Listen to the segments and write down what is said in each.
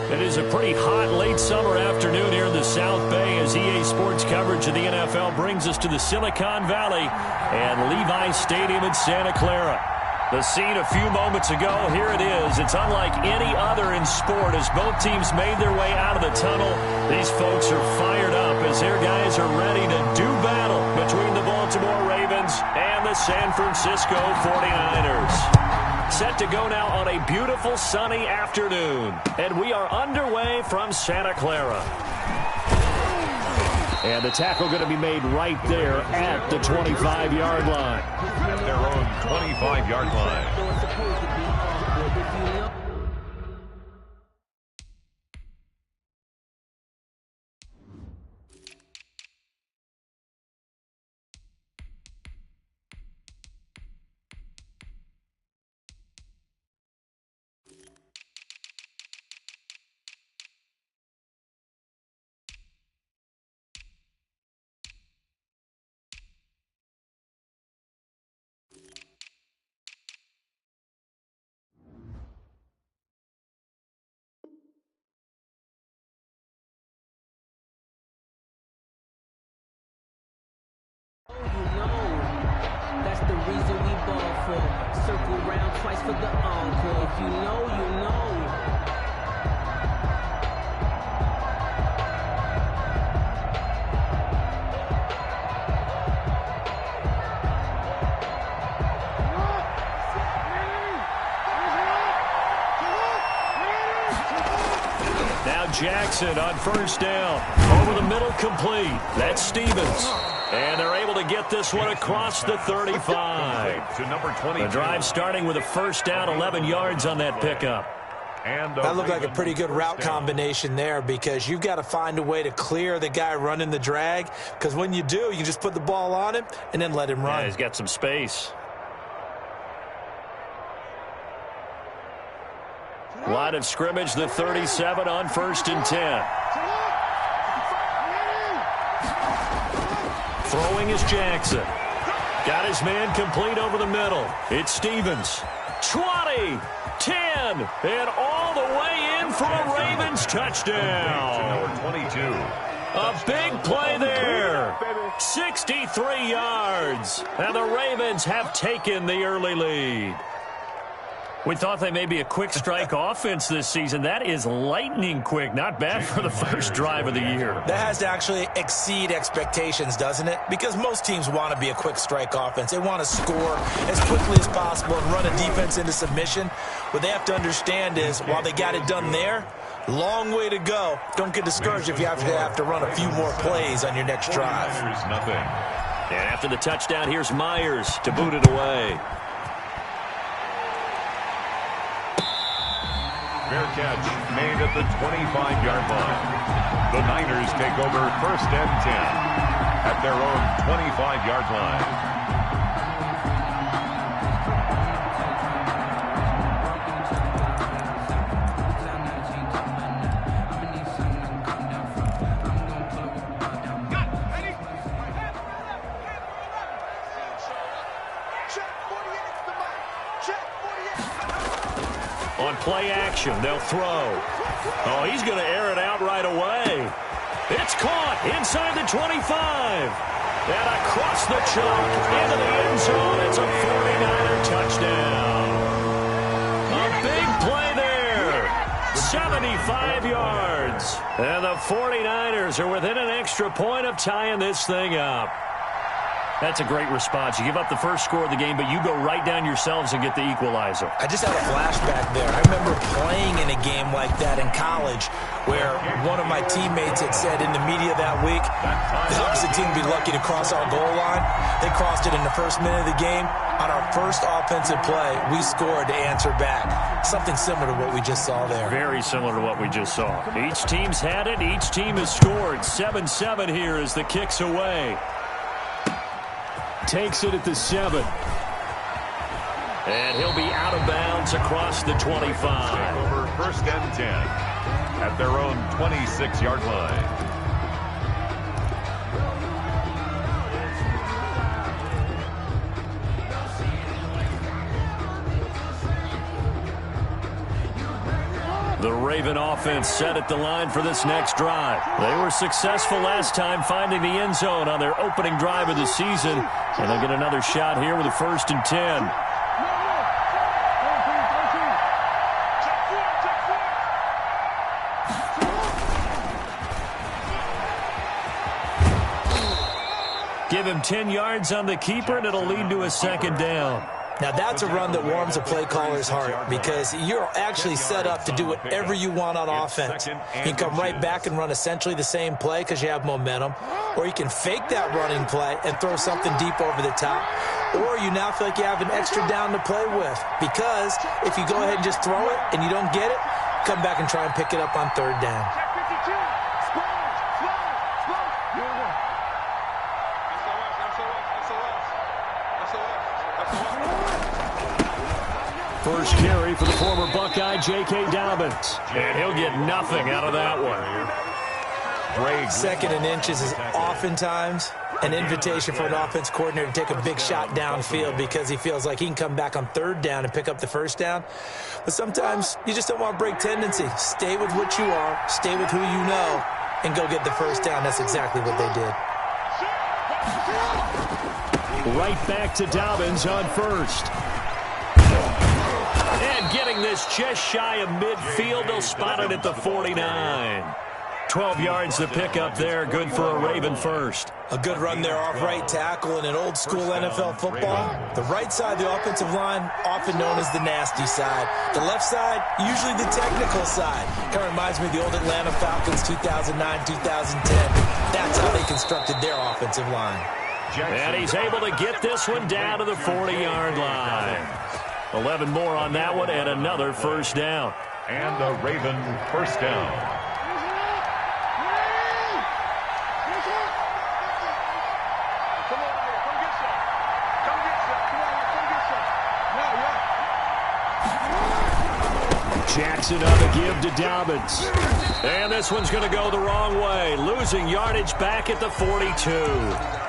It is a pretty hot late summer afternoon here in the South Bay as EA Sports coverage of the NFL brings us to the Silicon Valley and Levi Stadium in Santa Clara. The scene a few moments ago, here it is. It's unlike any other in sport as both teams made their way out of the tunnel. These folks are fired up as their guys are ready to do battle between the Baltimore Ravens and the San Francisco 49ers. Set to go now on a beautiful sunny afternoon. And we are underway from Santa Clara. And the tackle going to be made right there at the 25-yard line. At their own 25-yard line. That's the reason we ball for. Circle round twice for the encore. If you know, you know. Now Jackson on first down. Over the middle, complete. That's Stevens. And they're able to get this one across the 35. To number 20. The drive starting with a first down, 11 yards on that pickup. And that looked like a pretty good route combination there because you've got to find a way to clear the guy running the drag because when you do, you just put the ball on him and then let him run. Yeah, he's got some space. Line of scrimmage, the 37 on first and 10. Throwing is Jackson. Got his man complete over the middle. It's Stevens. 20, 10, and all the way in for a Ravens touchdown. Number 22. A big play there. 63 yards. And the Ravens have taken the early lead. We thought they may be a quick strike offense this season. That is lightning quick. Not bad for the first drive of the year. That has to actually exceed expectations, doesn't it? Because most teams want to be a quick strike offense. They want to score as quickly as possible and run a defense into submission. What they have to understand is while they got it done there, long way to go. Don't get discouraged if you have to run a few more plays on your next drive. There's nothing. And after the touchdown, here's Myers to boot it away. Fair catch made at the 25-yard line. The Niners take over first and 10 at their own 25-yard line. On play action, they'll throw. Oh, he's going to air it out right away. It's caught inside the 25. And across the chalk into the end zone. It's a 49er touchdown. A big play there. 75 yards. And the 49ers are within an extra point of tying this thing up. That's a great response. You give up the first score of the game, but you go right down yourselves and get the equalizer. I just had a flashback there. I remember playing in a game like that in college where one of my teammates had said in the media that week, the opposite team would be lucky to cross our goal line. They crossed it in the first minute of the game. On our first offensive play, we scored to answer back. Something similar to what we just saw there. Very similar to what we just saw. Each team's had it. Each team has scored. 7-7 here as the kick's away. Takes it at the 7. And he'll be out of bounds across the 25. Over first and 10 at their own 26-yard line. The Raven offense set at the line for this next drive. They were successful last time finding the end zone on their opening drive of the season, and they'll get another shot here with a 1st and 10. Give him 10 yards on the keeper, and it'll lead to a 2nd down. Now, that's a run that warms a play caller's heart because you're actually set up to do whatever you want on offense. You can come right back and run essentially the same play because you have momentum, or you can fake that running play and throw something deep over the top, or you now feel like you have an extra down to play with because if you go ahead and just throw it and you don't get it, come back and try and pick it up on 3rd down. First carry for the former Buckeye, J.K. Dobbins. And he'll get nothing out of that one. 2nd and inches is oftentimes an invitation for an offense coordinator to take a big shot downfield because he feels like he can come back on 3rd down and pick up the 1st down. But sometimes you just don't want to break tendency. Stay with what you are, stay with who you know, and go get the 1st down. That's exactly what they did. Right back to Dobbins on 1st. And getting this just shy of midfield, they'll spot it at the 49. 12 yards to pick up there, good for a Raven 1st. A good run there off right tackle in an old-school NFL football. The right side of the offensive line, often known as the nasty side. The left side, usually the technical side. Kind of reminds me of the old Atlanta Falcons 2009, 2010. That's how they constructed their offensive line. And he's able to get this one down to the 40-yard line. 11 more on that one and another 1st down. And a Raven 1st down. Jackson on the give to Dobbins. And this one's going to go the wrong way. Losing yardage back at the 42.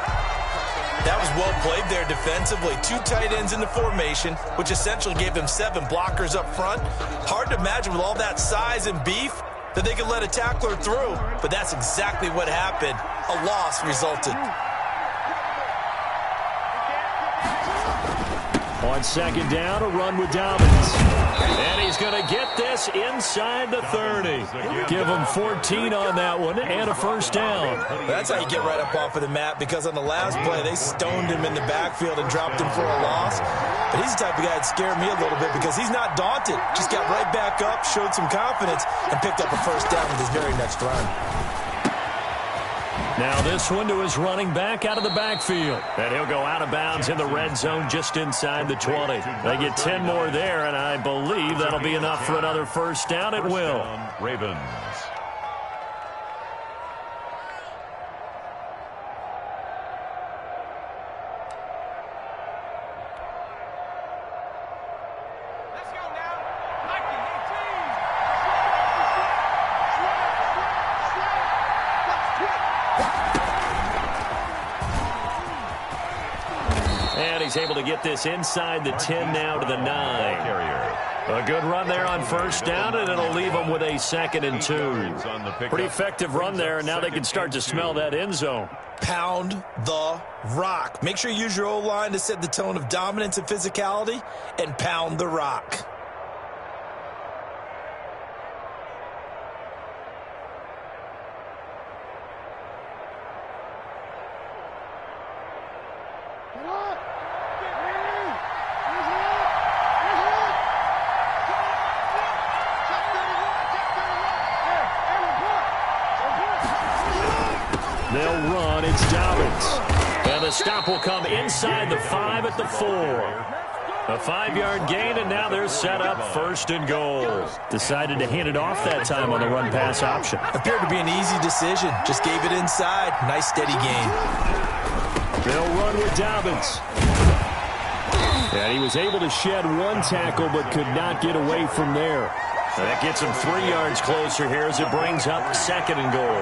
That was well played there defensively. 2 tight ends in the formation, which essentially gave them 7 blockers up front. Hard to imagine with all that size and beef that they could let a tackler through. But that's exactly what happened. A loss resulted. On 2nd down, a run with Dobbins. And he's going to get this inside the 30. Give him 14 on that one and a 1st down. That's how you get right up off of the mat because on the last play, they stoned him in the backfield and dropped him for a loss. But he's the type of guy that scared me a little bit because he's not daunted. Just got right back up, showed some confidence, and picked up a 1st down with his very next run. Now this one to his running back out of the backfield. And he'll go out of bounds in the red zone just inside the 20. They get 10 more there, and I believe that'll be enough for another 1st down. It will. Ravens. And he's able to get this inside the 10 now to the 9. A good run there on 1st down, and it'll leave them with a 2nd and 2. Pretty effective run there, and now they can start to smell that end zone. Pound the rock. Make sure you use your O-line to set the tone of dominance and physicality, and pound the rock. They'll run. It's Dobbins. And the stop will come inside the 5 at the 4. A 5-yard gain, and now they're set up 1st and goal. Decided to hand it off that time on the run-pass option. Appeared to be an easy decision. Just gave it inside. Nice, steady gain. They'll run with Dobbins. And he was able to shed 1 tackle, but could not get away from there. That gets him 3 yards closer here as it brings up 2nd and goal.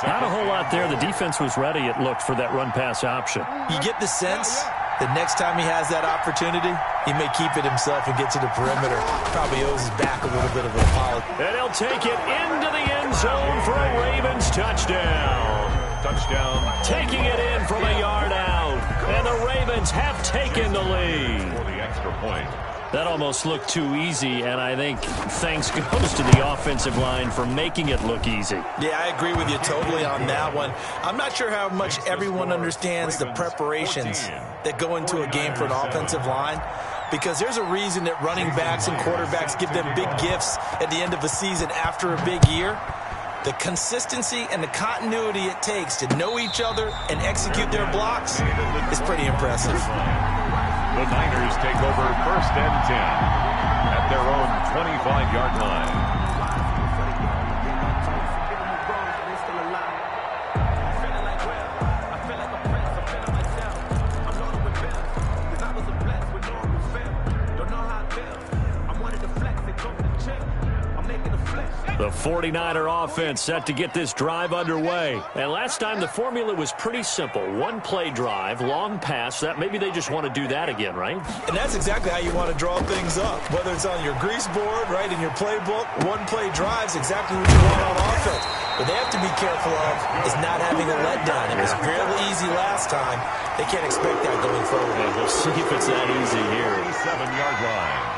Not a whole lot there. The defense was ready, it looked, for that run-pass option. You get the sense The next time he has that opportunity, he may keep it himself and get to the perimeter. Probably owes his back a little bit of an apology. And he'll take it into the end zone for a Ravens touchdown. Touchdown. Taking it in from a yard out. And the Ravens have taken the lead. For the extra point. That almost looked too easy, and I think thanks goes to the offensive line for making it look easy. Yeah, I agree with you totally on that one. I'm not sure how much everyone understands the preparations that go into a game for an offensive line, because there's a reason that running backs and quarterbacks give them big gifts at the end of a season after a big year. The consistency and the continuity it takes to know each other and execute their blocks is pretty impressive. The Niners take over 1st and 10 at their own 25-yard line. The 49er offense set to get this drive underway. And last time the formula was pretty simple. One-play drive, long pass. That maybe they just want to do that again, right? And that's exactly how you want to draw things up. Whether it's on your grease board, right, in your playbook, one-play drive's exactly what you want on offense. What they have to be careful of is not having a letdown. It was fairly easy last time. They can't expect that going forward. And we'll see if it's that easy here. 7-yard line.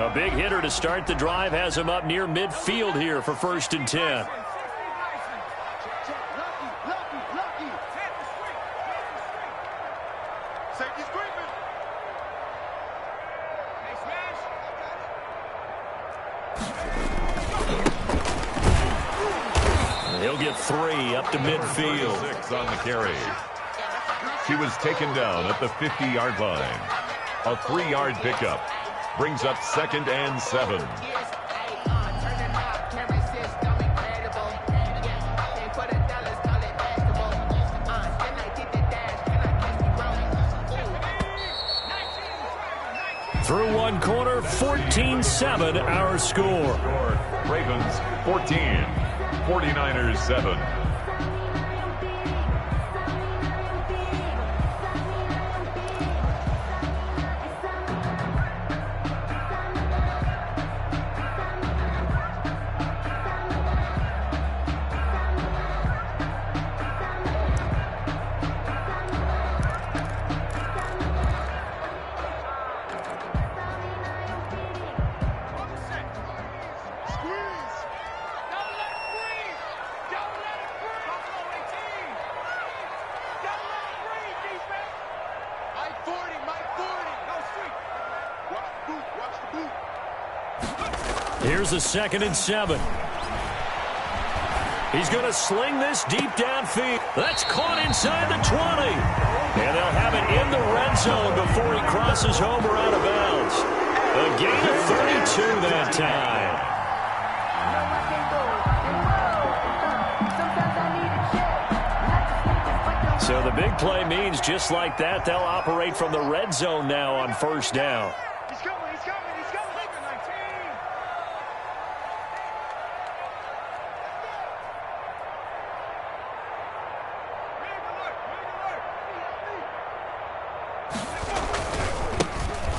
A big hitter to start the drive has him up near midfield here for 1st and 10. He'll get 3 up to midfield. 6 on the carry. He was taken down at the 50-yard line. A 3-yard pickup. Brings up 2nd and 7. Through one quarter, 14-7 our score. Ravens 14, 49ers 7. Here's a 2nd and 7. He's going to sling this deep downfield. That's caught inside the 20. And they'll have it in the red zone before he crosses home or out of bounds. A gain of 32 that time. So the big play means just like that, they'll operate from the red zone now on 1st down. He's coming.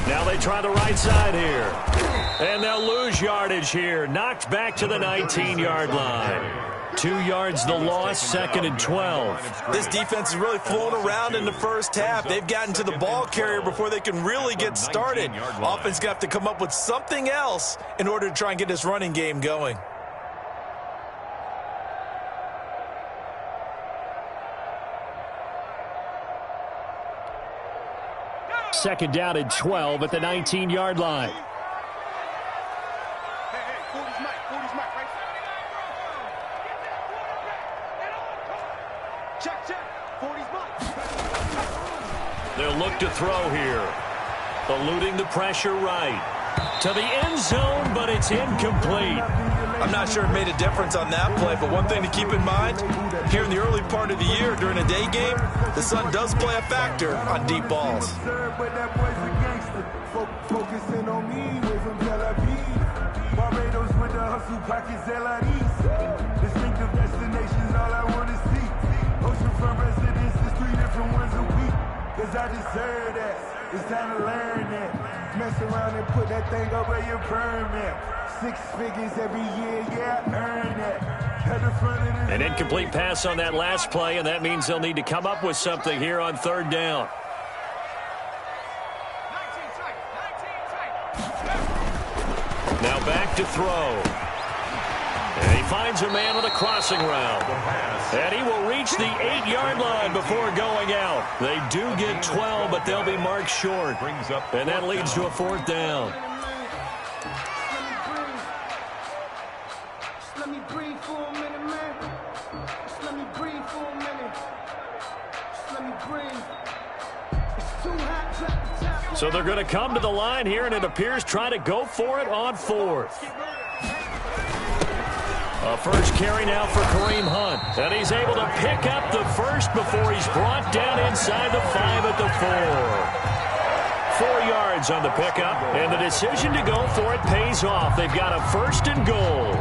Now they try the right side here. And they'll lose yardage here. Knocked back to the 19-yard line. 2 yards the loss, 2nd and 12. This defense is really flown around in the first half. They've gotten to the ball carrier before they can really get started. Offense got to come up with something else in order to try and get this running game going. Second down and 12 at the 19-yard line. They'll look to throw here. Eluding the pressure right. To the end zone, but it's incomplete. I'm not sure it made a difference on that play, but one thing to keep in mind, here in the early part of the year during a day game, the sun does play a factor on deep balls. Focusing on me, way from Tel Aviv. Barbados with the hustle pockets, LIDs. Distinctive destinations, all I want to see. Oceanfront residences, 3 different ones a week. Cause I deserve that. It's time to learn that. Mess around and put that thing over your permit. 6 figures every year, yeah, I earned that. At the front of the An incomplete pass on that last play, and that means they'll need to come up with something here on 3rd down. Now back to throw. And he finds a man on a crossing route. And he will reach the 8-yard line before going out. They do get 12, but they'll be marked short. And that leads to a 4th down. Just let me breathe for a minute, man. Just let me breathe for a minute. Just let me breathe. It's too hot, drop the top. So they're going to come to the line here, and it appears try to go for it on 4th. A first carry now for Kareem Hunt. And he's able to pick up the first before he's brought down inside the 5 at the 4. 4 yards on the pickup, and the decision to go for it pays off. They've got a 1st and goal.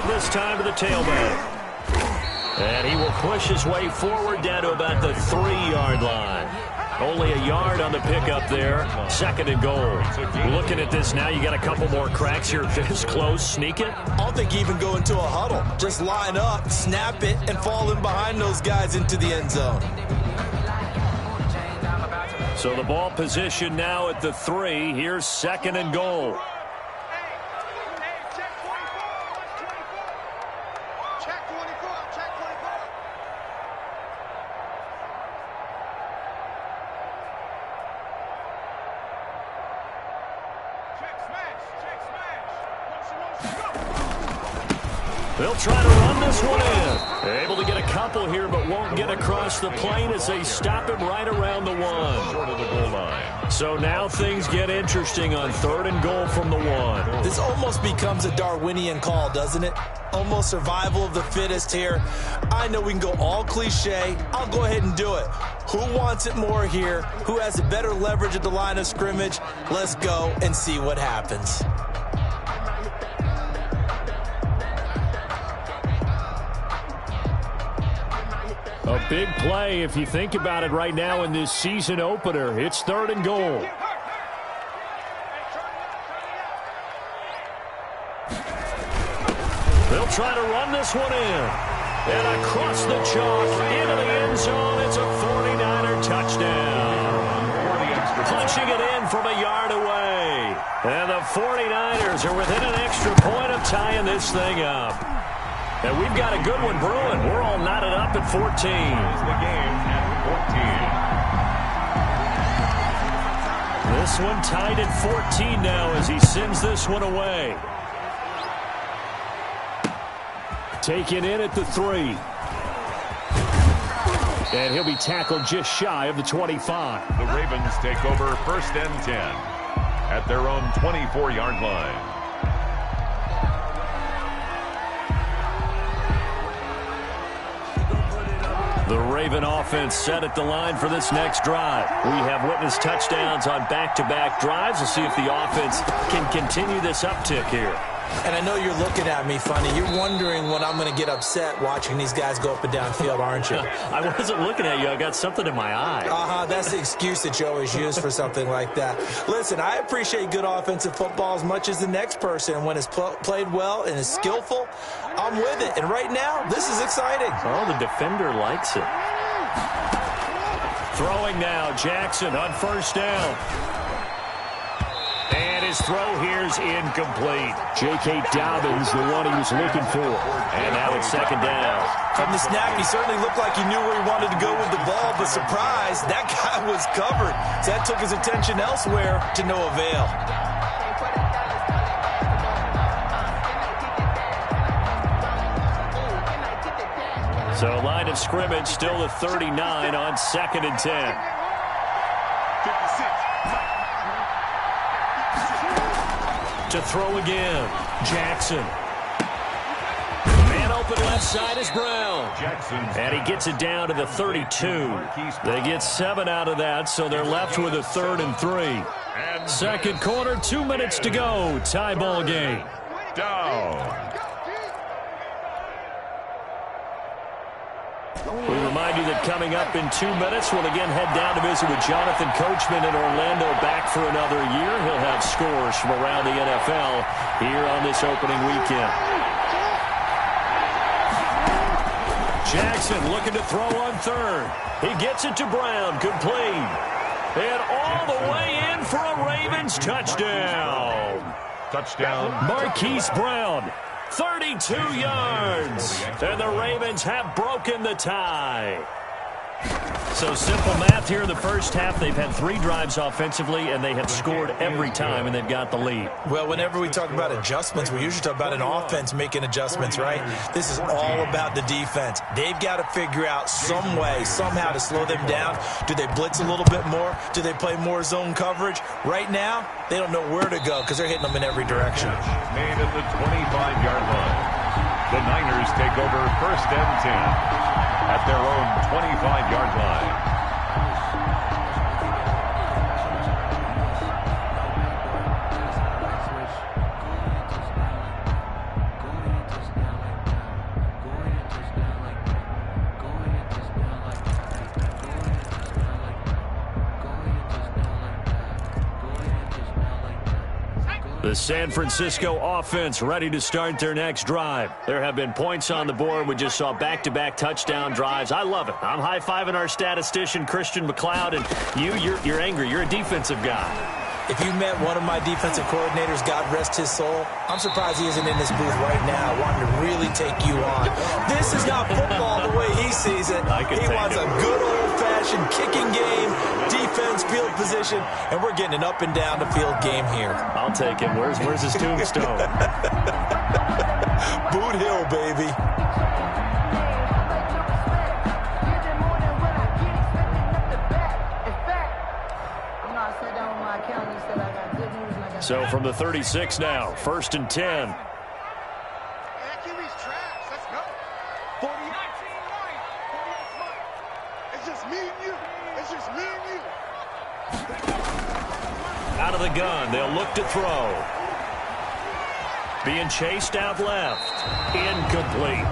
This time to the tailback. And he will push his way forward down to about the 3-yard line. Only a yard on the pickup there. 2nd and goal. Looking at this now, you got a couple more cracks here. This close, sneak it. I don't think even go into a huddle. Just line up, snap it, and fall in behind those guys into the end zone. So the ball position now at the 3. Here's 2nd and goal. They'll try to run this one in. Able to get a couple here, but won't get across the plane as they stop him right around the 1. Short of the goal line. So now things get interesting on 3rd and goal from the 1. This almost becomes a Darwinian call, doesn't it? Almost survival of the fittest here. I know we can go all cliche. I'll go ahead and do it. Who wants it more here? Who has a better leverage at the line of scrimmage? Let's go and see what happens. A big play if you think about it right now in this season opener. It's 3rd and goal. They'll try to run this one in. And across the chalk into the end zone. It's a 49er touchdown. Punching it in from a yard away. And the 49ers are within an extra point of tying this thing up. And we've got a good one brewing. We're all knotted up at 14. The game at 14. This one tied at 14 now as he sends this one away. Taken in at the 3. And he'll be tackled just shy of the 25. The Ravens take over 1st and 10 at their own 24-yard line. The Raven offense set at the line for this next drive. We have witnessed touchdowns on back-to-back drives. We'll see if the offense can continue this uptick here. And I know you're looking at me funny. You're wondering when I'm going to get upset watching these guys go up and down field, aren't you? I wasn't looking at you. I got something in my eye. That's the excuse that you always use for something like that. Listen, I appreciate good offensive football as much as the next person. When it's played well and is skillful, I'm with it. And right now, this is exciting. Oh, the defender likes it. Throwing now, Jackson on 1st down. And his throw here's incomplete. J.K. Dobbins, the one he was looking for. And now it's second down. From the snap, he certainly looked like he knew where he wanted to go with the ball, but surprise, that guy was covered. So that took his attention elsewhere to no avail. So line of scrimmage still the 39 on 2nd and 10. To throw again. Jackson. Man open left side is Brown. And he gets it down to the 32. They get 7 out of that, so they're left with a 3rd and 3. Second quarter, 2 minutes to go. Tie ball game. Down. We remind you that coming up in 2 minutes, we'll again head down to visit with Jonathan Coachman in Orlando, back for another year. He'll have scores from around the NFL here on this opening weekend. Jackson looking to throw on 3rd. He gets it to Brown, complete. And all the way in for a Ravens touchdown. Touchdown. Marquise Brown. 32 yards, and the Ravens have broken the tie. So simple math here in the first half. They've had 3 drives offensively, and they have scored every time, and they've got the lead. Well, whenever we talk about adjustments, we usually talk about an offense making adjustments, right? This is all about the defense. They've got to figure out some way, somehow to slow them down. Do they blitz a little bit more? Do they play more zone coverage? Right now, they don't know where to go because they're hitting them in every direction. Made at the 25-yard line. The Niners take over 1st and 10 at their own 25-yard line. The San Francisco offense ready to start their next drive. There have been points on the board. We just saw back-to-back touchdown drives. I love it. I'm high-fiving our statistician, Christian McLeod, and you're angry. You're a defensive guy. If you met one of my defensive coordinators, God rest his soul, I'm surprised he isn't in this booth right now wanting to really take you on. This is not football the way he sees it. He wants a good old-fashioned kicking game, defense, field position, and we're getting an up-and-down-the-field game here. I'll take it. Where's his tombstone? Boot Hill, baby. So from the 36 now, 1st and 10. Out of the gun, they'll look to throw. Being chased out left. Incomplete.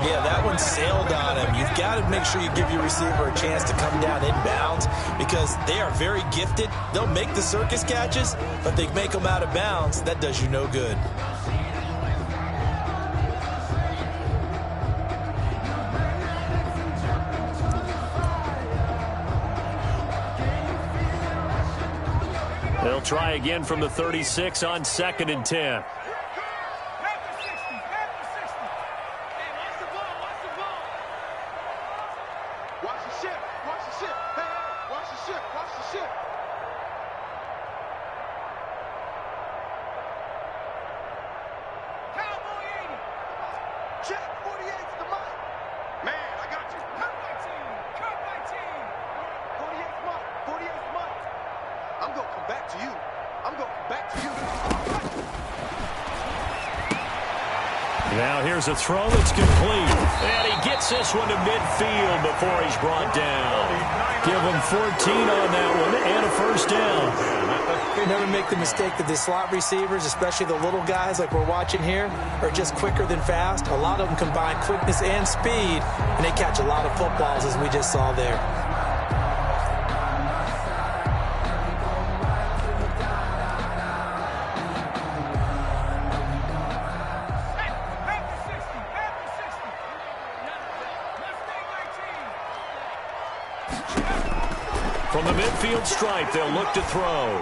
Yeah, that one sailed on him. You've got to make sure you give your receiver a chance to come down inbounds because they are very gifted. They'll make the circus catches, but they make them out of bounds. That does you no good. They'll try again from the 36 on 2nd and 10. Now here's a throw that's complete. And he gets this one to midfield before he's brought down. Give him 14 on that one and a 1st down. Never make the mistake that the slot receivers, especially the little guys like we're watching here, are just quicker than fast. A lot of them combine quickness and speed, and they catch a lot of footballs as we just saw there. From the midfield stripe, they'll look to throw.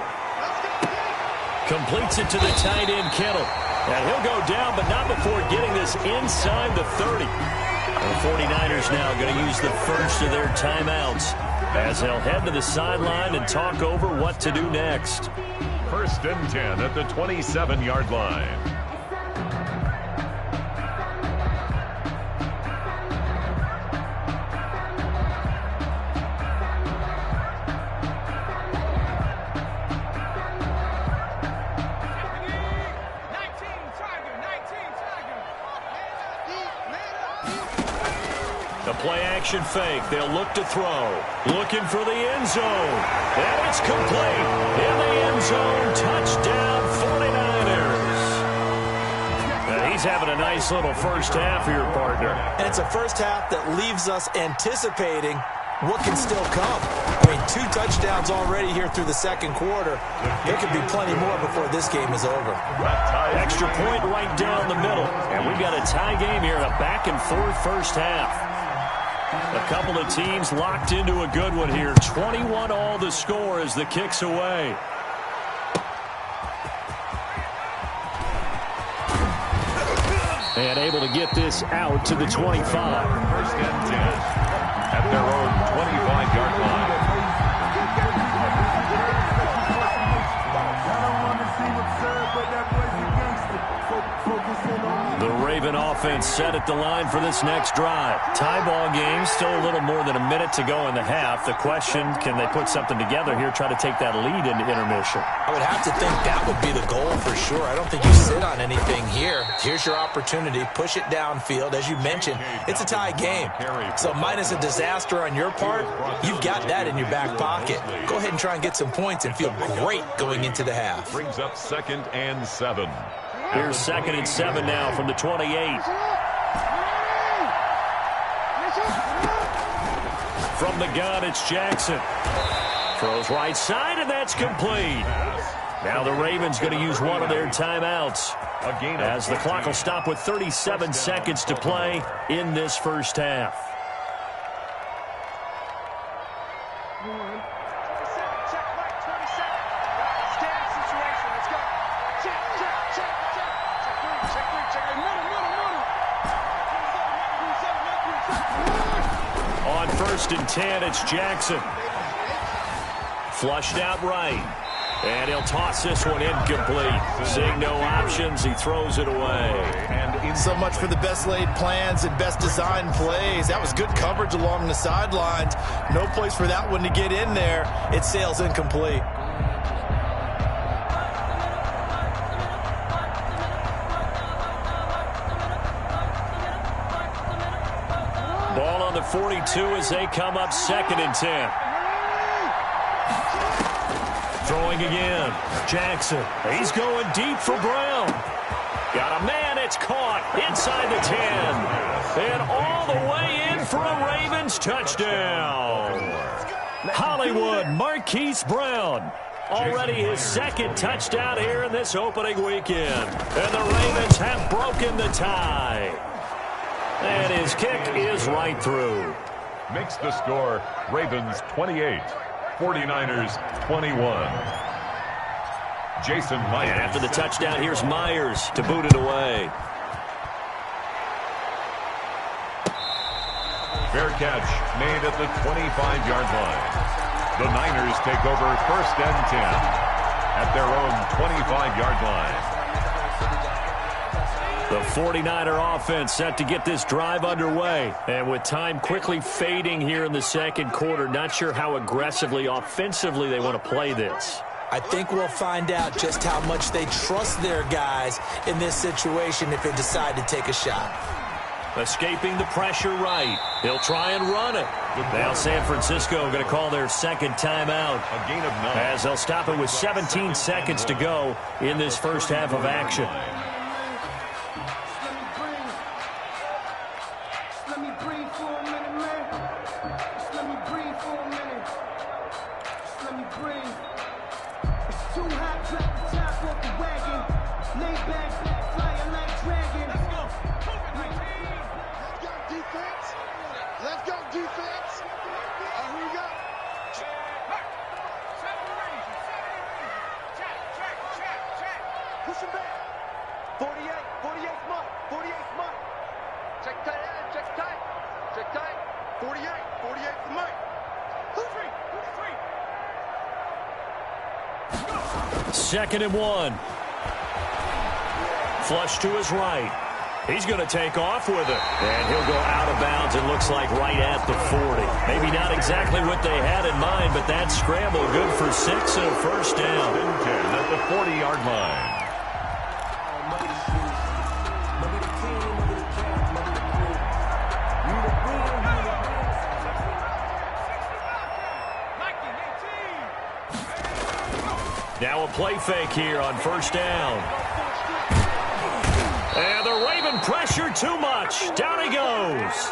Completes it to the tight end, Kittle. And he'll go down, but not before getting this inside the 30. The 49ers now going to use the first of their timeouts as they'll head to the sideline and talk over what to do next. 1st and 10 at the 27-yard line. Play-action fake. They'll look to throw. Looking for the end zone. And it's complete. In the end zone. Touchdown, 49ers. Now, he's having a nice little first half here, partner. And it's a first half that leaves us anticipating what can still come. I mean, 2 touchdowns already here through the second quarter. There could be plenty more before this game is over. Extra point right down the middle. And we've got a tie game here, a back-and-forth first half. A couple of teams locked into a good one here. 21-all the score as the kick's away. And able to get this out to the 25. 1st and 10 at their own 25-yard line. The Raven offense set at the line for this next drive. Tie ball game, still a little more than a minute to go in the half. The question, can they put something together here, try to take that lead into intermission? I would have to think that would be the goal for sure. I don't think you sit on anything here. Here's your opportunity. Push it downfield. As you mentioned, it's a tie game. So minus a disaster on your part, you've got that in your back pocket. Go ahead and try and get some points and feel great going into the half. Brings up 2nd and 7. Here's 2nd and 7 now from the 28. From the gun, it's Jackson. Throws right side, and that's complete. Now the Ravens going to use one of their timeouts as the clock will stop with 37 seconds to play in this first half. On 1st and 10, it's Jackson. Flushed out right. And he'll toss this one incomplete. Seeing no options, he throws it away. And so much for the best laid plans and best designed plays. That was good coverage along the sidelines. No place for that one to get in there. It sails incomplete. Ball on the 42 as they come up 2nd and 10. Throwing again. Jackson. He's going deep for Brown. Got a man. It's caught inside the 10. And all the way in for a Ravens touchdown. Hollywood Marquise Brown. Already his 2nd touchdown here in this opening weekend. And the Ravens have broken the tie. And his kick is right through. Makes the score Ravens 28, 49ers 21. Jason Myers. And after the touchdown, here's Myers to boot it away. Fair catch made at the 25-yard line. The Niners take over 1st and 10 at their own 25-yard line. The 49er offense set to get this drive underway. And with time quickly fading here in the second quarter, not sure how aggressively, offensively they want to play this. I think we'll find out just how much they trust their guys in this situation if they decide to take a shot. Escaping the pressure right. He'll try and run it. Now San Francisco going to call their 2nd timeout. A gain of 9. As they'll stop it with 17 seconds to go in this first half of action. Push him back. 48. 48's Mike. 48's Mike. Check tight, Adam. Check tight. Check tight. 48. 48's Mike. Who's free? Who's free? Second and 1. Flush to his right. He's going to take off with it. And he'll go out of bounds, it looks like, right at the 40. Maybe not exactly what they had in mind, but that scramble good for 6 and a first down. 10 at the 40-yard line. Now a play fake here on first down. And the Raven pressure too much. Down he goes.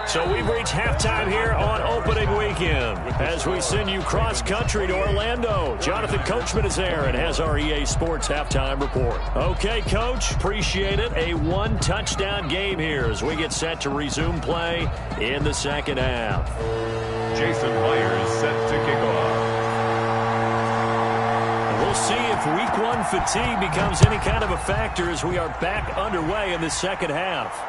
So we've reached halftime here on opening weekend as we send you cross-country to Orlando. Jonathan Coachman is there and has our EA Sports halftime report. Okay, Coach, appreciate it. A one-touchdown game here as we get set to resume play in the second half. Jason Myers set to kick off. We'll see if week one fatigue becomes any kind of a factor as we are back underway in the second half.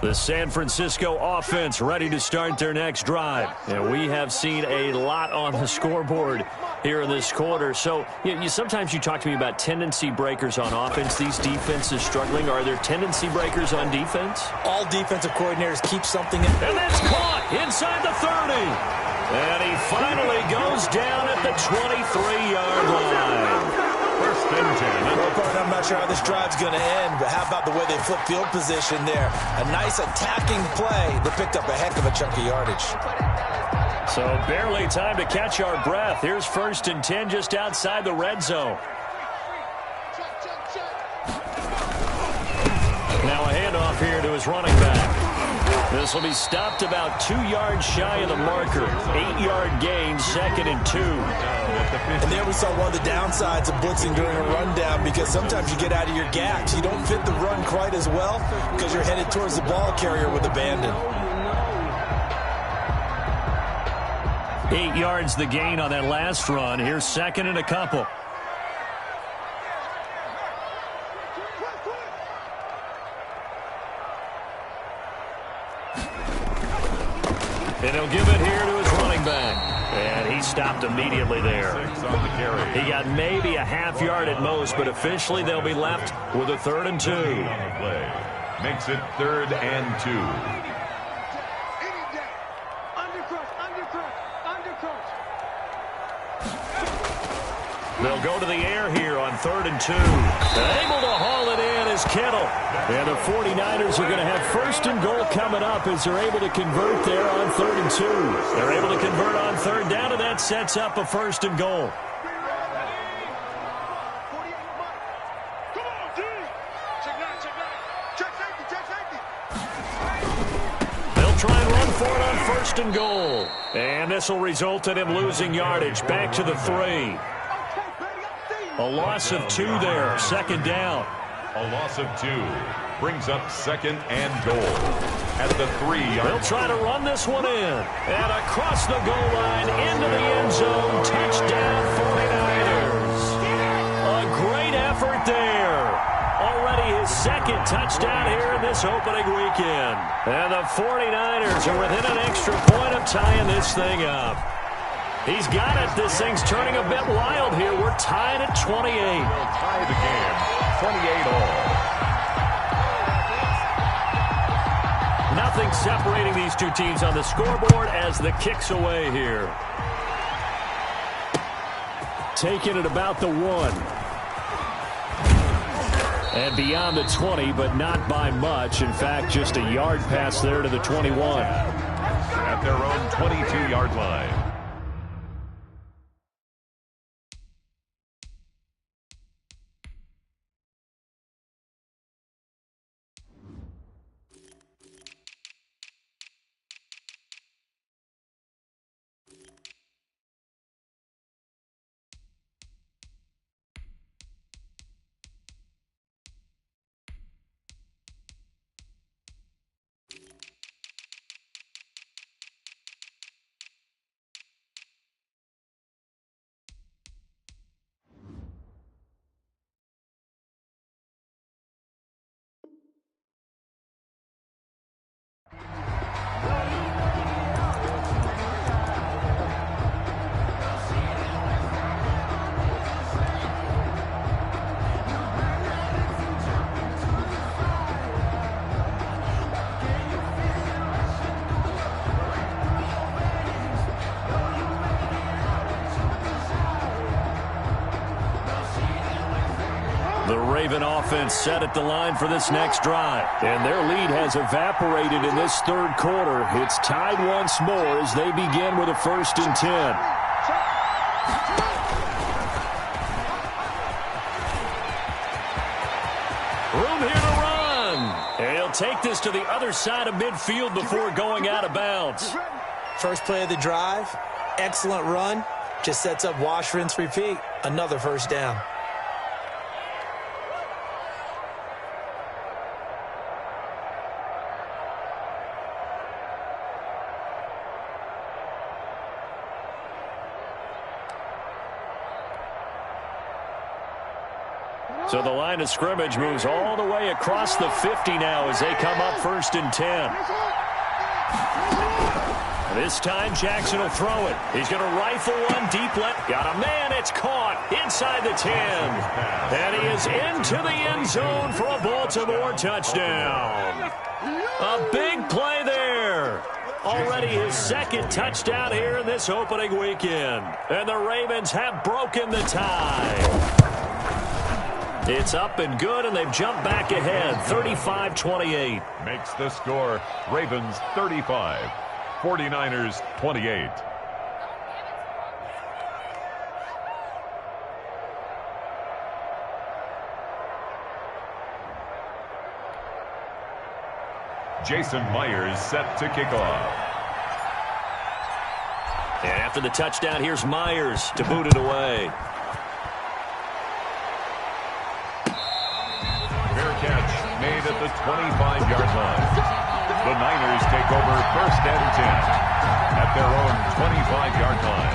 The San Francisco offense ready to start their next drive. And we have seen a lot on the scoreboard here in this quarter. So sometimes you talk to me about tendency breakers on offense. These defenses struggling. Are there tendency breakers on defense? All defensive coordinators keep something in. And that's caught inside the 30. And he finally goes down at the 23-yard line. First and 10. I'm not sure how this drive's going to end, but how about the way they flip field position there? A nice attacking play. They picked up a heck of a chunk of yardage. So barely time to catch our breath. Here's first and 10 just outside the red zone. Now a handoff here to his running back. This will be stopped about 2 yards shy of the marker. 8-yard gain, second and 2. And there we saw one of the downsides of blitzing during a rundown, because sometimes you get out of your gaps. You don't fit the run quite as well because you're headed towards the ball carrier with abandon. 8 yards the gain on that last run. Here's second and a couple. And he'll give it here to his running back. And he stopped immediately there. 6 on the carry. He got maybe a half yard at most, but officially they'll be left with a 3rd and 2. On the play. Makes it 3rd and 2. They'll go to the air here on 3rd and 2. Able to haul it in is Kittle. And the 49ers are going to have 1st and goal coming up as they're able to convert there on 3rd and 2. They're able to convert on 3rd down, and that sets up a 1st and goal. They'll try and run for it on 1st and goal. And this will result in him losing yardage back to the 3. A loss of 2 there, 2nd down. A loss of 2 brings up 2nd and goal at the 3-yard. They'll try to run this one in. And across the goal line into the end zone. Touchdown 49ers. A great effort there. Already his 2nd touchdown here in this opening weekend. And the 49ers are within an extra point of tying this thing up. He's got it. This thing's turning a bit wild here. We're tied at 28. We'll tie the game, 28 all. Nothing separating these two teams on the scoreboard as the kick's away here. Taking it about the 1. And beyond the 20, but not by much. In fact, just a yard pass there to the 21. At their own 22-yard line. Raven offense set at the line for this next drive. And their lead has evaporated in this third quarter. It's tied once more as they begin with a 1st and 10. Room here to run. And he'll take this to the other side of midfield before going out of bounds. First play of the drive, excellent run. Just sets up wash, rinse, repeat. Another 1st down. So the line of scrimmage moves all the way across the 50 now as they come up 1st and 10. This time Jackson will throw it. He's going to rifle one deep left. Got a man. It's caught inside the 10. And he is into the end zone for a Baltimore touchdown. A big play there. Already his 2nd touchdown here in this opening weekend. And the Ravens have broken the tie. It's up and good, and they've jumped back ahead, 35-28. Makes the score Ravens 35, 49ers 28. Jason Myers set to kick off. And after the touchdown, here's Myers to boot it away. Catch made at the 25-yard line. The Niners take over 1st and 10 at their own 25-yard line.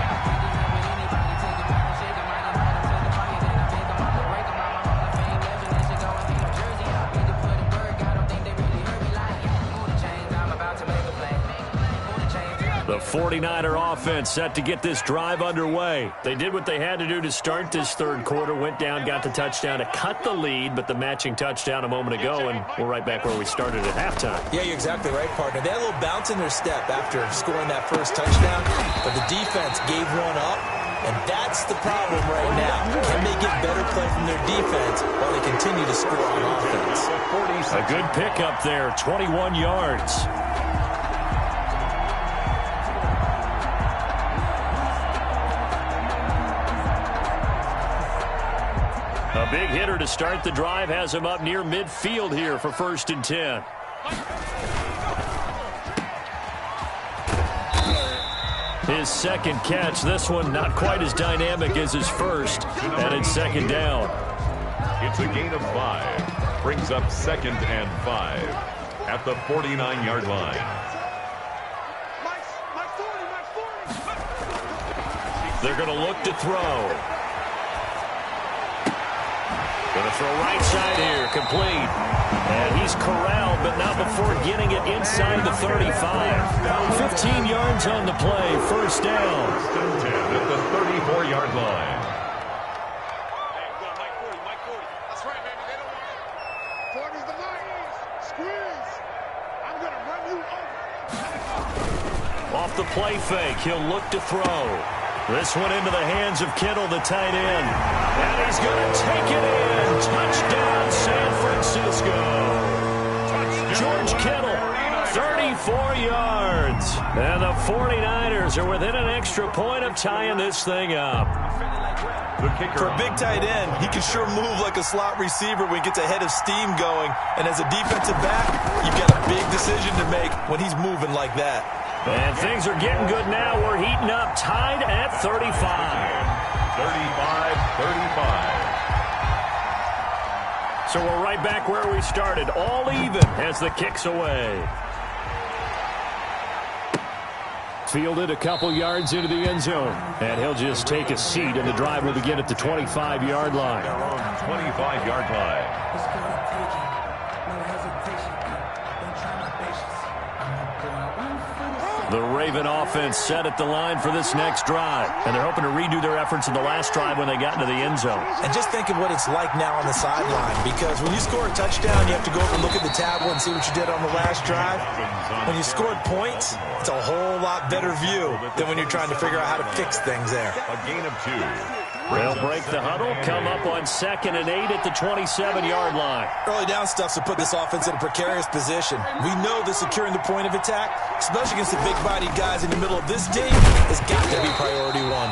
The 49er offense set to get this drive underway. They did what they had to do to start this third quarter, went down, got the touchdown to cut the lead, but the matching touchdown a moment ago, and we're right back where we started at halftime. Yeah, you're exactly right, partner. They had a little bounce in their step after scoring that 1st touchdown, but the defense gave one up, and that's the problem right now. Can they get better play from their defense while they continue to score on offense? A good pickup there, 21 yards. A big hitter to start the drive has him up near midfield here for 1st and 10. His 2nd catch, this one not quite as dynamic as his first, and it's 2nd down. It's a gain of 5. Brings up 2nd and 5 at the 49-yard line. They're going to look to throw. Going to throw right side here, complete. And he's corralled, but not before getting it inside the 35. 15 yards on the play, 1st down. 10 at the 34-yard line. That's right, baby. They don't want it. 40's the line. Squeeze. I'm going to run you over. Off the play fake, he'll look to throw. This one into the hands of Kittle, the tight end. And he's going to take it in. Touchdown, San Francisco. George Kittle, 34 yards. And the 49ers are within an extra point of tying this thing up. For a big tight end, he can sure move like a slot receiver when he gets a head of steam going. And as a defensive back, you've got a big decision to make when he's moving like that. And things are getting good now. We're heating up, tied at 35. 35-35. So we're right back where we started, all even as the kick's away. Fielded a couple yards into the end zone. And he'll just take a seat, and the drive will begin at the 25-yard line. 25-yard line. The Raven offense set at the line for this next drive. And they're hoping to redo their efforts in the last drive when they got into the end zone. And just think of what it's like now on the sideline. Because when you score a touchdown, you have to go over and look at the tablet and see what you did on the last drive. When you scored points, it's a whole lot better view than when you're trying to figure out how to fix things there. A gain of 2. They'll break the huddle, come up on 2nd and 8 at the 27-yard line. Early down stuff to put this offense in a precarious position. We know that securing the point of attack, especially against the big-bodied guys in the middle of this team, has got to be priority one.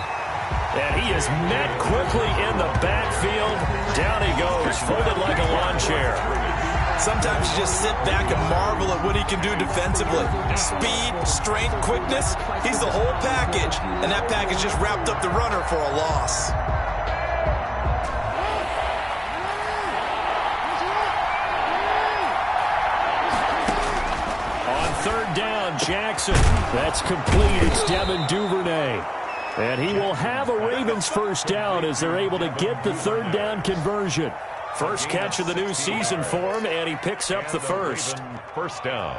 And he is met quickly in the backfield. Down he goes, folded like a lawn chair. Sometimes you just sit back and marvel at what he can do defensively. Speed, strength, quickness, he's the whole package. And that package just wrapped up the runner for a loss. On 3rd down, Jackson. That's complete. It's Devin Duvernay. And he will have a Ravens first down as they're able to get the 3rd down conversion. First catch of the new season for him, and he picks up the first. First down.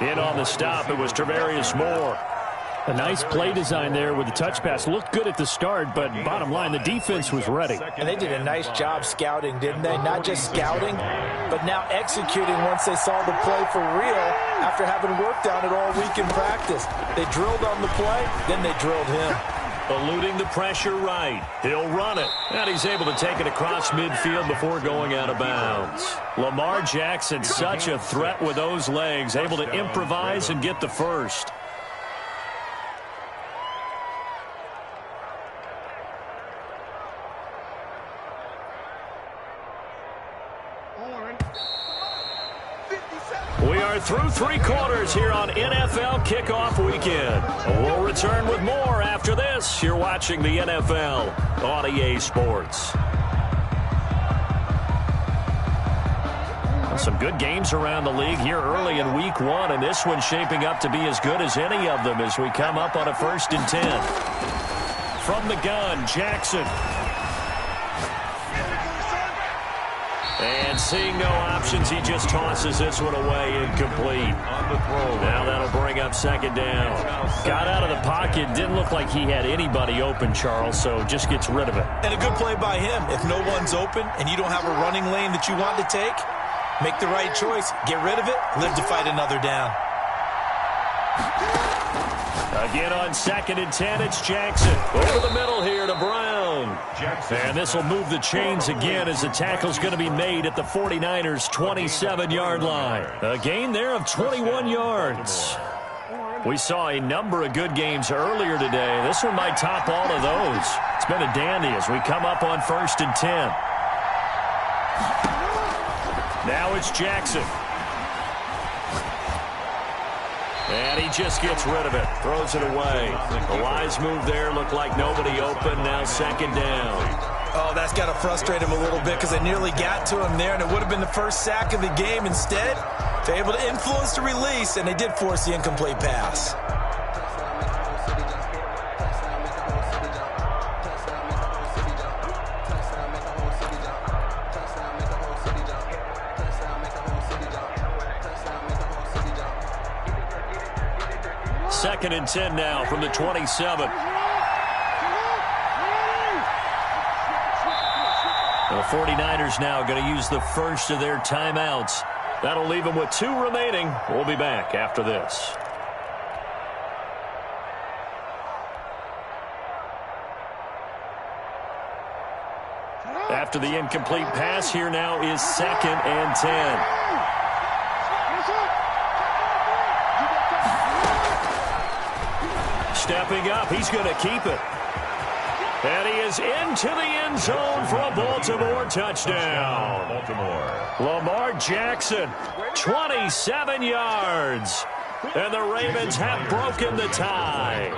In on the stop, it was Travarius Moore. A nice play design there with the touch pass. Looked good at the start, but bottom line, the defense was ready. And they did a nice job scouting, didn't they? Not just scouting, but now executing once they saw the play for real after having worked on it all week in practice. They drilled on the play, then they drilled him. Eluding the pressure right. He'll run it. And he's able to take it across midfield before going out of bounds. Lamar Jackson, such a threat with those legs, able to improvise and get the first. We are through 3 quarters here on NFL Kickoff Weekend. We'll return with more after this. You're watching the NFL on EA Sports. Some good games around the league here early in Week 1, and this one's shaping up to be as good as any of them as we come up on a 1st and 10. From the gun, Jackson. And seeing no options, he just tosses this one away, incomplete. Now that'll bring up 2nd down. Got out of the pocket, didn't look like he had anybody open, Charles, so just gets rid of it. And a good play by him. If no one's open and you don't have a running lane that you want to take, make the right choice. Get rid of it, live to fight another down. Again on 2nd and 10, it's Jackson. Over the middle here to Brown. And this will move the chains again as the tackle's going to be made at the 49ers' 27-yard line. A gain there of 21 yards. We saw a number of good games earlier today. This one might top all of those. It's been a dandy as we come up on 1st and 10. Now it's Jackson. And he just gets rid of it. Throws it away. A wise move there. Looked like nobody open. Now 2nd down. Oh, that's got to frustrate him a little bit because they nearly got to him there, and it would have been the first sack of the game. Instead, they're able to influence the release, and they did force the incomplete pass. Second and 10 now from the 27. The 49ers now going to use the first of their timeouts. That'll leave them with 2 remaining. We'll be back after this. After the incomplete pass, here now is 2nd and 10. Stepping up, he's going to keep it. And he is into the end zone for a Baltimore touchdown. Lamar Jackson, 27 yards. And the Ravens have broken the tie.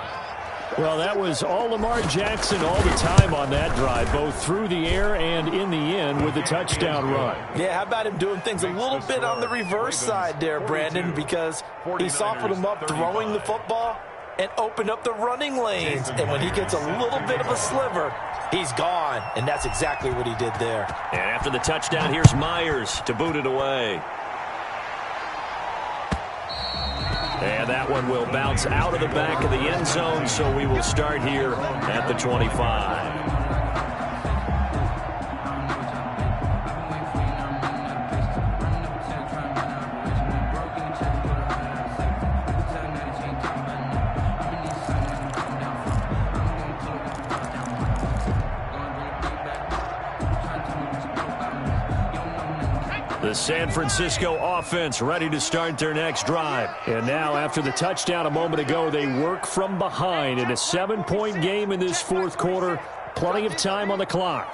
Well, that was all Lamar Jackson all the time on that drive, both through the air and in the end with the touchdown run. Yeah, how about him doing things a little bit on the reverse side there, Brandon, because he softened him up throwing the football and opened up the running lanes. And when he gets a little bit of a sliver, he's gone. And that's exactly what he did there. And after the touchdown, here's Myers to boot it away. And that one will bounce out of the back of the end zone, so we will start here at the 25. The San Francisco offense ready to start their next drive. And now, after the touchdown a moment ago, they work from behind in a 7-point game in this fourth quarter. Plenty of time on the clock.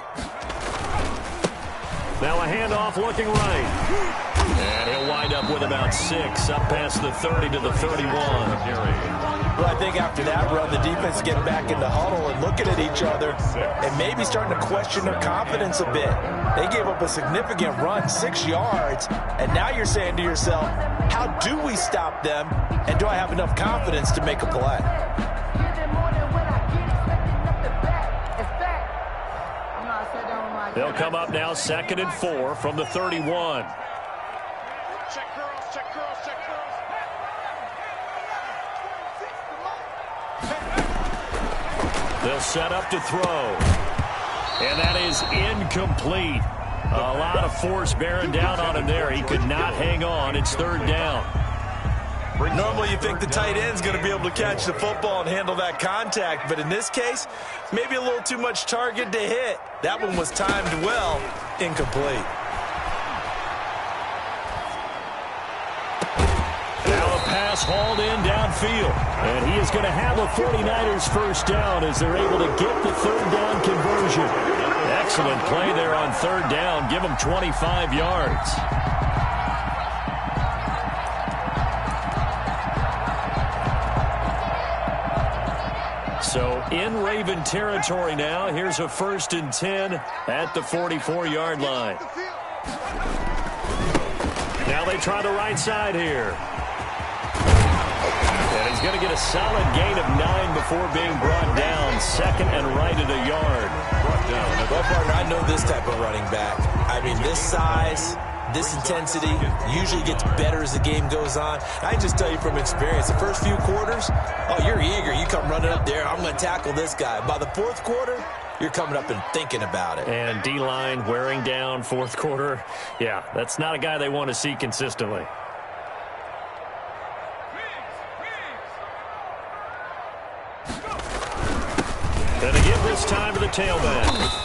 Now a handoff looking right. And he'll wind up with about 6, up past the 30 to the 31. Well, I think after that run, the defense is getting back in the huddle and looking at each other and maybe starting to question their confidence a bit. They gave up a significant run, 6 yards, and now you're saying to yourself, how do we stop them, and do I have enough confidence to make a play? They'll come up now 2nd and 4 from the 31. Check girls, check girls, check girls. They'll set up to throw. And that is incomplete. A lot of force bearing down on him there. He could not hang on. It's 3rd down. Normally you think the tight end's going to be able to catch the football and handle that contact, but in this case, maybe a little too much target to hit. That one was timed well, incomplete. Now a pass hauled in downfield. And he is going to have a 49ers first down as they're able to get the 3rd down conversion. Excellent play there on 3rd down. Give them 25 yards. So in Raven territory now. Here's a 1st and 10 at the 44-yard line. Now they try the right side here. And he's going to get a solid gain of 9 before being brought down. 2nd and right at a yard. Well, partner, I know this type of running back. I mean, this size, this intensity usually gets better as the game goes on. I just tell you from experience, the first few quarters, oh, you're eager. You come running up there, I'm going to tackle this guy. By the 4th quarter, you're coming up and thinking about it. And D-line wearing down 4th quarter. Yeah, that's not a guy they want to see consistently. And they give this time to the tailback.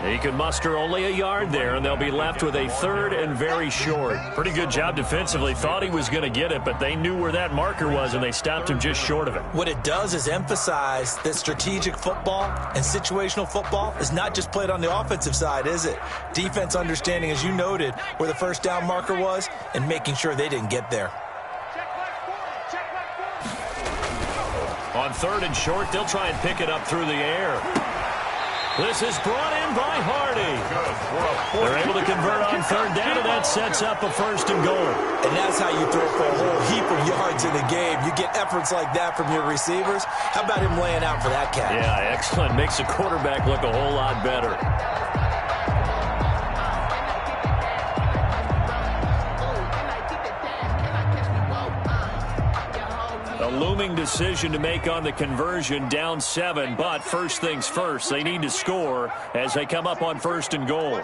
He can muster only a yard there, and they'll be left with a 3rd and very short. Pretty good job defensively. Thought he was going to get it, but they knew where that marker was, and they stopped him just short of it. What it does is emphasize that strategic football and situational football is not just played on the offensive side, is it? Defense understanding, as you noted, where the 1st down marker was and making sure they didn't get there. On 3rd and short, they'll try and pick it up through the air. This is brought in by Hardy. They're able to convert on 3rd down, and that sets up a 1st and goal. And that's how you throw for a whole heap of yards in the game. You get efforts like that from your receivers. How about him laying out for that catch? Yeah, excellent. Makes the quarterback look a whole lot better. A looming decision to make on the conversion, down 7, but first things first, they need to score as they come up on 1st and goal.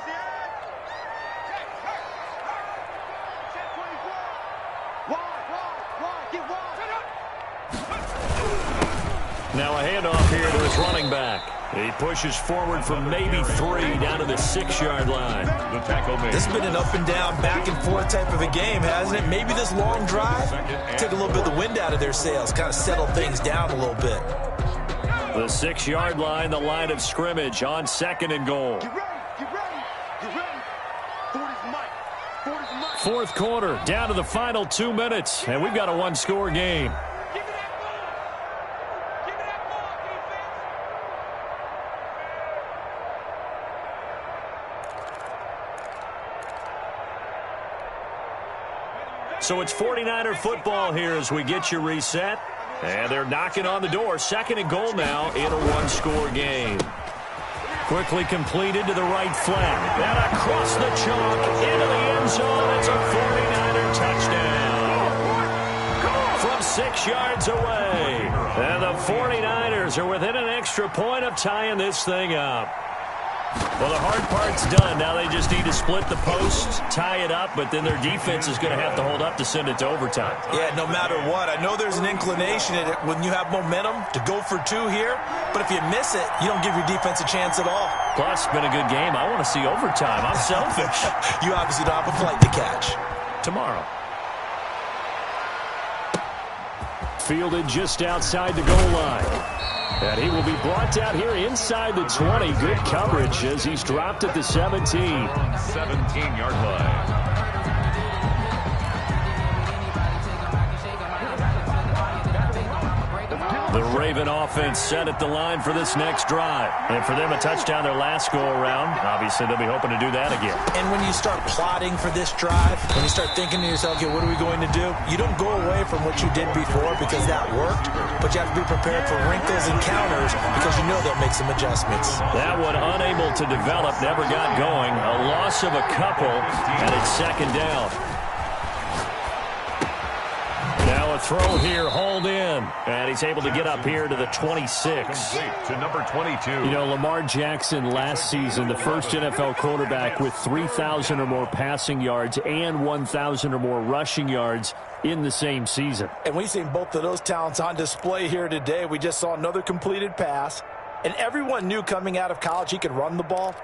Now a handoff here to his running back. He pushes forward from maybe 3 down to the 6-yard line. The tackle made. This has been an up and down, back and forth type of a game, hasn't it? Maybe this long drive took a little bit of the wind out of their sails, kind of settled things down a little bit. The 6-yard line, the line of scrimmage on 2nd and goal. Get ready, get ready, get ready. 40's Mike, 40's Mike. 4th quarter, down to the final 2 minutes, and we've got a 1-score game. So it's 49er football here as we get you reset. And they're knocking on the door. 2nd and goal now in a 1-score game. Quickly completed to the right flat. And across the chalk into the end zone. It's a 49er touchdown. Come on. from 6 yards away. And the 49ers are within an extra point of tying this thing up. Well, the hard part's done. Now they just need to split the posts, tie it up, but then their defense is going to have to hold up to send it to overtime. Yeah, no matter what. I know there's an inclination in it when you have momentum to go for 2 here, but if you miss it, you don't give your defense a chance at all. Plus, it's been a good game. I want to see overtime. I'm selfish. You obviously don't have a flight to catch. Tomorrow. Fielded just outside the goal line. And he will be brought down here inside the 20. Good coverage as he's dropped at the 17. 17-yard line. The Raven offense set at the line for this next drive. And for them, a touchdown their last go-around. Obviously, they'll be hoping to do that again. And when you start plotting for this drive, when you start thinking to yourself, okay, what are we going to do? You don't go away from what you did before because that worked, but you have to be prepared for wrinkles and counters because you know they'll make some adjustments. That one unable to develop, never got going. A loss of a couple, and it's second down. Now a throw here, hauled in, and he's able to get up here to the 26. To number 22. You know, Lamar Jackson last season, the first NFL quarterback with 3,000 or more passing yards and 1,000 or more rushing yards in the same season. And we've seen both of those talents on display here today. We just saw another completed pass, and everyone knew coming out of college he could run the ball.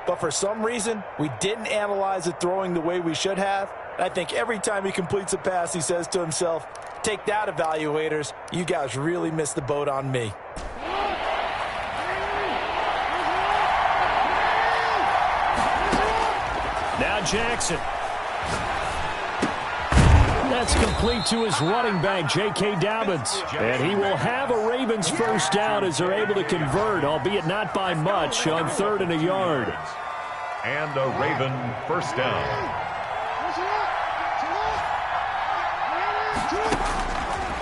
But for some reason, we didn't analyze it throwing the way we should have. I think every time he completes a pass, he says to himself, take that, evaluators. You guys really missed the boat on me. Now Jackson. That's complete to his running back, J.K. Dobbins. And he will have a Ravens first down as they're able to convert, albeit not by much, on 3rd and a yard. And a Raven first down.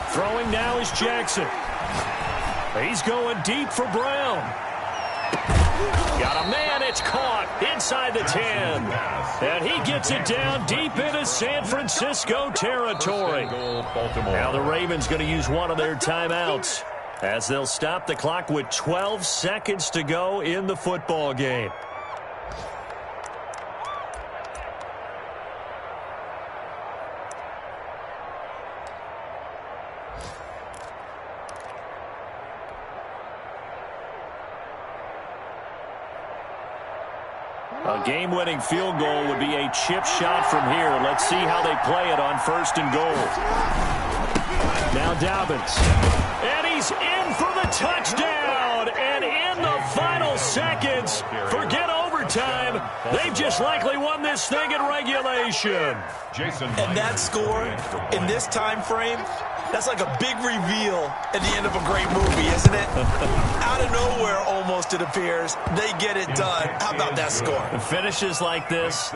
Throwing now is Jackson. He's going deep for Brown. Got a man, it's caught inside the 10. And he gets it down deep into San Francisco territory. Now the Ravens going to use one of their timeouts as they'll stop the clock with 12 seconds to go in the football game. A game-winning field goal would be a chip shot from here. Let's see how they play it on 1st and goal. Now Dobbins. And he's in for the touchdown. And in the final seconds, forget overtime. They've just likely won this thing in regulation. And that score in this time frame, that's like a big reveal at the end of a great movie, isn't it? Out of nowhere, almost, it appears. They get it done. How about that score? Finishes like this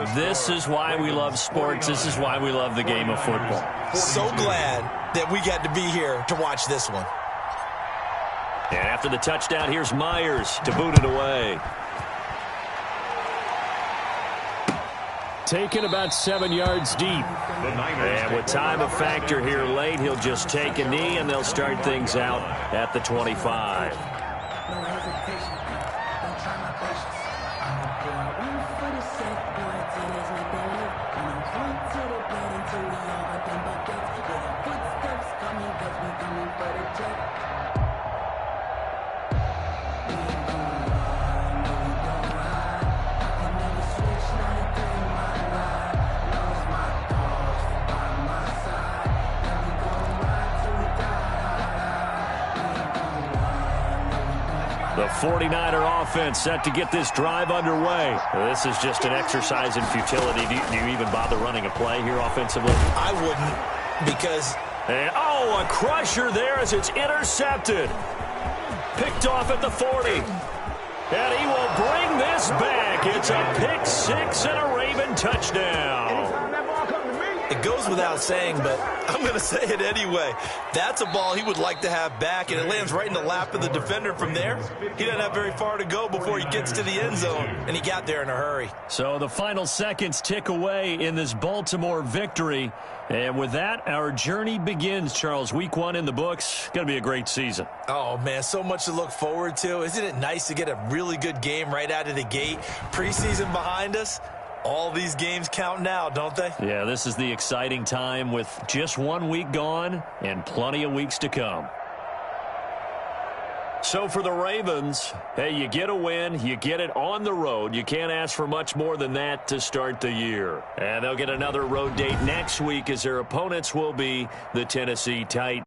is why we love sports. This is why we love the game of football. So glad that we got to be here to watch this one. And after the touchdown, here's Myers to boot it away. Taken about 7 yards deep. And with time a factor here late, he'll just take a knee, and they'll start things out at the 25. The 49er offense set to get this drive underway. This is just an exercise in futility. Do you even bother running a play here offensively? I wouldn't, because... And, oh, a crusher there as it's intercepted. Picked off at the 40. And he will bring this back. It's a pick six and a Raven touchdown. Anytime that ball comes to me, It goes without saying, but I'm going to say it anyway. That's a ball he would like to have back, and it lands right in the lap of the defender from there. He doesn't have very far to go before he gets to the end zone, and he got there in a hurry. So the final seconds tick away in this Baltimore victory. And with that, our journey begins, Charles. Week 1 in the books. Going to be a great season. Oh, man, so much to look forward to. Isn't it nice to get a really good game right out of the gate? Preseason behind us. All these games count now, don't they? Yeah, this is the exciting time with just 1 week gone and plenty of weeks to come. So for the Ravens, hey, you get a win, you get it on the road. You can't ask for much more than that to start the year. And they'll get another road date next week as their opponents will be the Tennessee Titans.